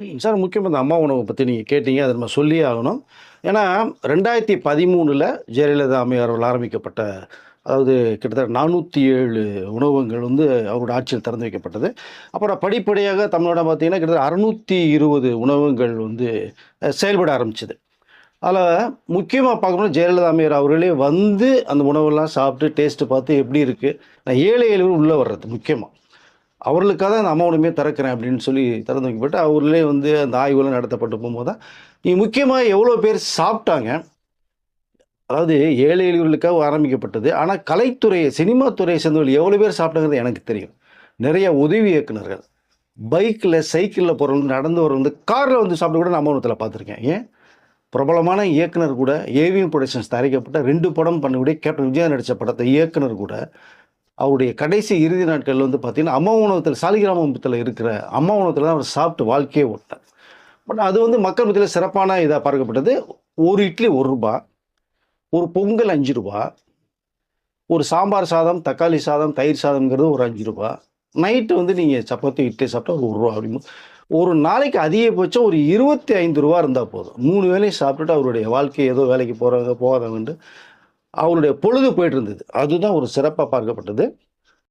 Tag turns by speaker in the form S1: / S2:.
S1: Sir முக்கியமா இந்த அம்மா உணவ பத்தி நீங்க கேட்டீங்க. அத நம்ம சொல்லியே ஆகணும். ஏன்னா 2013ல ஜெயலலிதா அம்மையார் அவர்கள் ஆரம்பிக்கப்பட்ட அதாவது கிட்டத்தட்ட 407 உணவகங்கள் வந்து அவருடைய ஆட்சியில் திறந்து வைக்கப்பட்டது. அப்புறம் படிப்படியாக தமிழ்நாடு பார்த்தீங்கன்னா, கிட்டத்தட்ட 620 உணவகங்கள் வந்து செயல்பட ஆரம்பிச்சது. அதில முக்கியமா பார்க்கணும்னா ஜெயலலிதா அம்மையார் அவர்களே வந்து அந்த உணவெல்லாம் சாப்பிட்டு டேஸ்ட் பார்த்து எப்படி இருக்கு? நான் ஏழை எளியோர் உள்ள வர்றது முக்கியமா. அவர்களுக்காக தான் அந்த அம்மா உணவகமே திறக்கிறேன் அப்படின்னு சொல்லி திறந்து வைக்கப்பட்டு, அவர்களே வந்து அந்த ஆய்வுலாம் நடத்தப்பட்டு போம்போது தான், நீ முக்கியமா எவ்வளோ பேர் சாப்பிட்டாங்க? அதாவது ஏழை எளியவர்களுக்காக ஆரம்பிக்கப்பட்டது. ஆனா கலைத்துறை, சினிமா துறையை சேர்ந்தவர்கள் எவ்வளோ பேர் சாப்பிட்டாங்கறது எனக்கு தெரியும். நிறைய உதவி இயக்குனர்கள், பைக்ல, சைக்கிள்ல போறவங்க, நடந்து வரவங்க, வந்து கார்ல வந்து சாப்பிட்டு கூட நான் அம்மா உணவகத்தில பார்த்துருக்கேன். ஏன்? பிரபலமான இயக்குனர் கூட ஏவிஎம் புரொடக்ஷன்ஸ் தயாரிக்கப்பட்ட 2 படம் பண்ணக்கூடிய கேப்டன் விஜயா நடிச்ச படத்த இயக்குனர் கூட அவருடைய கடைசி இறுதி நாட்கள்ல வந்து பார்த்தீங்கன்னா, அம்மா உணவகத்தில சாலிகிராமத்துல இருக்கிற அம்மா உணவகத்தில தான் அவர் சாப்பிட்டு வாழ்க்கையே ஓட்டுனார். பட் அது வந்து மக்கள் மத்தியில சிறப்பான இதா பார்க்கப்பட்டது. 1 இட்லி ரூ. 1, ஒரு பொங்கல் ரூ. 5, ஒரு சாம்பார் சாதம், தக்காளி சாதம், தயிர் சாதம்ங்கிறது ஒரு ரூ. 5. நைட்டு வந்து நீங்க சப்பாத்தி, இட்லி சாப்பிட்டா ஒரு ரூ. 1 அப்படிங்கும். ஒரு நாளைக்கு அதிகபட்சம் ஒரு ரூ. 25 இருந்தா போதும். 3 வேளையும் சாப்பிட்டுட்டு அவருடைய வாழ்க்கை ஏதோ வேலைக்கு போறவங்க, போகாதவங்கன்ட்டு அவருடைய பொழுது போயிட்டு இருந்தது. அதுதான் ஒரு சிறப்பா பார்க்கப்பட்டது.